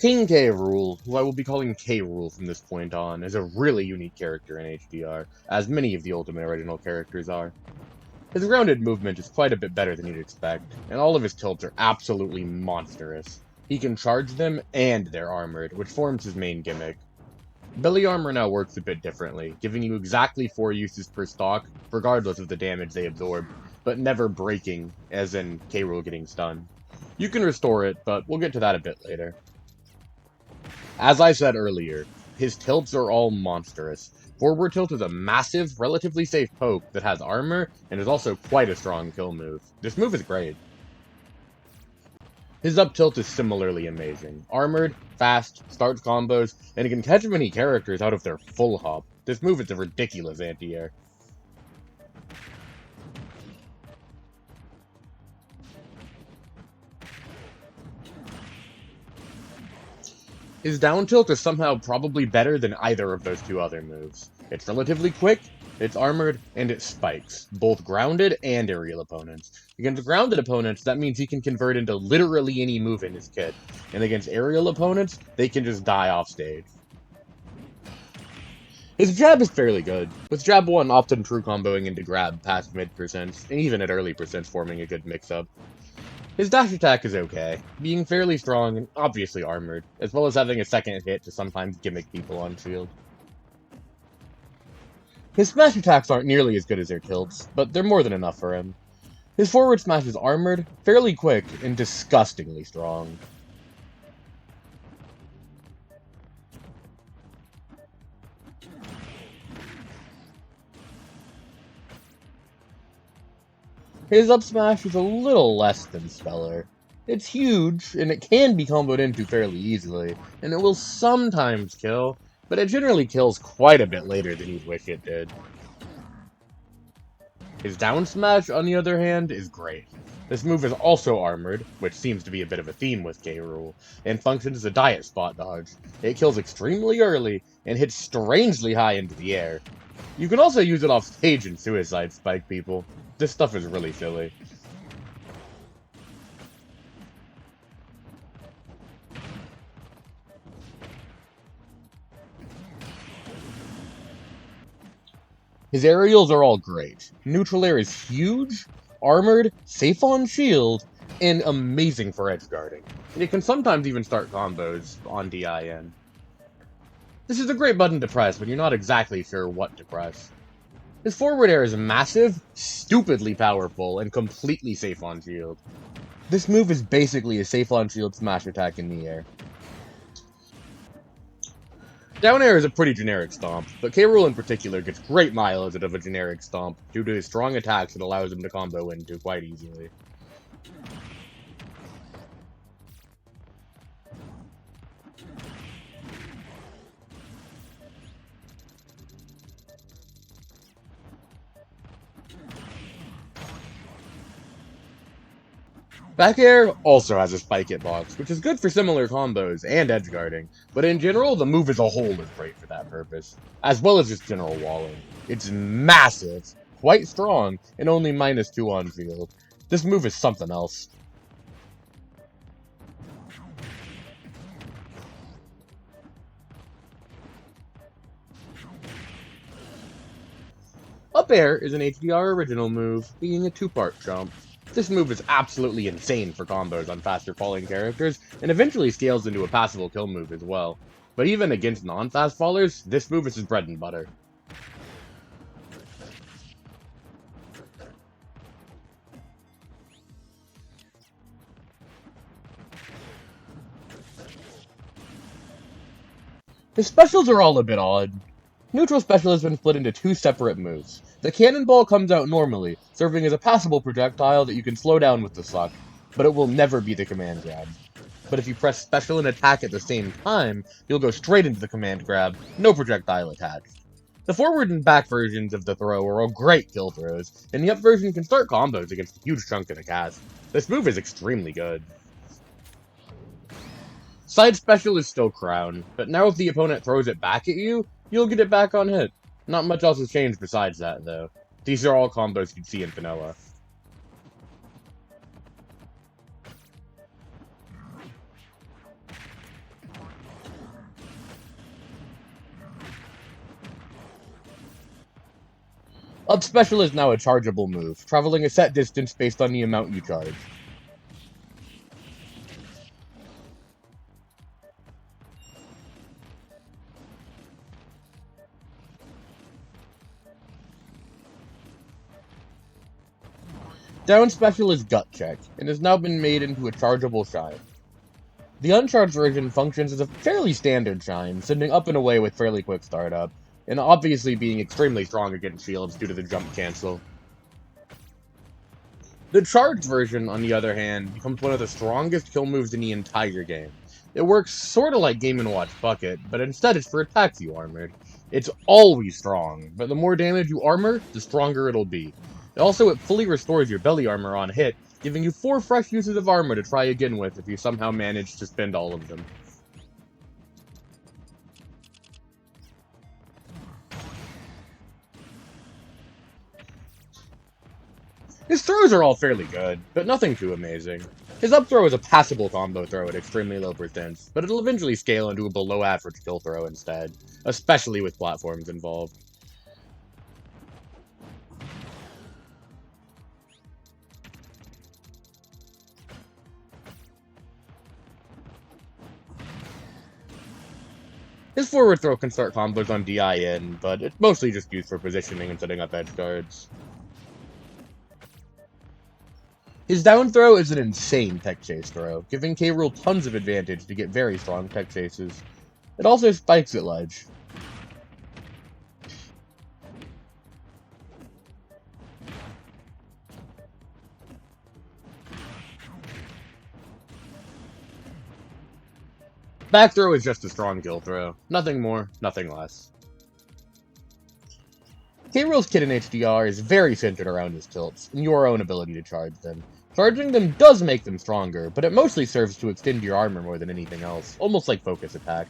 King K. Rool, who I will be calling K. Rool from this point on, is a really unique character in HDR, as many of the Ultimate original characters are. His grounded movement is quite a bit better than you'd expect, and all of his tilts are absolutely monstrous. He can charge them, and they're armored, which forms his main gimmick. Belly armor now works a bit differently, giving you exactly 4 uses per stock, regardless of the damage they absorb, but never breaking, as in K. Rool getting stunned. You can restore it, but we'll get to that a bit later. As I said earlier, his tilts are all monstrous. Forward tilt is a massive, relatively safe poke that has armor, and is also quite a strong kill move. This move is great. His up tilt is similarly amazing. Armored, fast, starts combos, and it can catch many characters out of their full hop. This move is a ridiculous anti-air. His down tilt is somehow probably better than either of those two other moves. It's relatively quick, it's armored, and it spikes, both grounded and aerial opponents. Against grounded opponents, that means he can convert into literally any move in his kit, and against aerial opponents, they can just die off stage. His jab is fairly good, with jab 1 often true comboing into grab past mid percents, and even at early percents forming a good mix-up. His dash attack is okay, being fairly strong and obviously armored, as well as having a second hit to sometimes gimmick people on shield. His smash attacks aren't nearly as good as their tilts, but they're more than enough for him. His forward smash is armored, fairly quick, and disgustingly strong. His up smash is a little less than stellar. It's huge, and it can be comboed into fairly easily, and it will sometimes kill, but it generally kills quite a bit later than you'd wish it did. His down smash, on the other hand, is great. This move is also armored, which seems to be a bit of a theme with K. Rool, and functions as a diet spot dodge. It kills extremely early, and hits strangely high into the air. You can also use it off stage and suicide spike people. This stuff is really silly. His aerials are all great. Neutral air is huge, armored, safe on shield, and amazing for edge guarding. And it can sometimes even start combos on DIN. This is a great button to press when you're not exactly sure what to press. His forward air is massive, stupidly powerful, and completely safe on shield. This move is basically a safe on shield smash attack in the air. Down air is a pretty generic stomp, but K. Rool in particular gets great mileage out of a generic stomp due to his strong attacks that allows him to combo into quite easily. Back air also has a spike hitbox, which is good for similar combos and edge guarding, but in general, the move as a whole is great for that purpose, as well as just general walling. It's massive, quite strong, and only -2 on field. This move is something else. Up air is an HDR original move, being a 2-part jump. This move is absolutely insane for combos on faster falling characters, and eventually scales into a passable kill move as well. But even against non-fast fallers, this move is his bread and butter. His specials are all a bit odd. Neutral special has been split into 2 separate moves. The cannonball comes out normally, serving as a passable projectile that you can slow down with the suck, but it will never be the command grab. But if you press special and attack at the same time, you'll go straight into the command grab, no projectile attached. The forward and back versions of the throw are all great kill throws, and the up version can start combos against a huge chunk of the cast. This move is extremely good. Side special is still Crown, but now if the opponent throws it back at you, you'll get it back on hit. Not much else has changed besides that, though. These are all combos you'd see in vanilla. Up special is now a chargeable move, traveling a set distance based on the amount you charge. Down special is Gut Check, and has now been made into a chargeable shine. The uncharged version functions as a fairly standard shine, sending up and away with fairly quick startup, and obviously being extremely strong against shields due to the jump cancel. The charged version, on the other hand, becomes one of the strongest kill moves in the entire game. It works sorta like Game & Watch Bucket, but instead it's for attacks you armored. It's always strong, but the more damage you armor, the stronger it'll be. Also, it fully restores your belly armor on hit, giving you 4 fresh uses of armor to try again with if you somehow manage to spend all of them. His throws are all fairly good, but nothing too amazing. His up throw is a passable combo throw at extremely low percents, but it'll eventually scale into a below average kill throw instead, especially with platforms involved. His forward throw can start combos on DIN, but it's mostly just used for positioning and setting up edge guards. His down throw is an insane tech chase throw, giving K. Rool tons of advantage to get very strong tech chases. It also spikes at ledge. Back throw is just a strong kill throw. Nothing more, nothing less. K. Rool's kit in HDR is very centered around his tilts, and your own ability to charge them. Charging them does make them stronger, but it mostly serves to extend your armor more than anything else, almost like focus attack.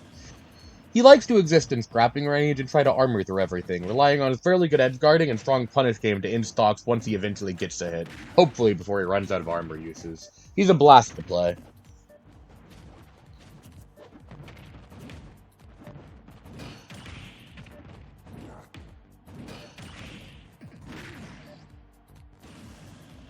He likes to exist in scrapping range and try to armor through everything, relying on his fairly good edge guarding and strong punish game to end stocks once he eventually gets a hit, hopefully before he runs out of armor uses. He's a blast to play.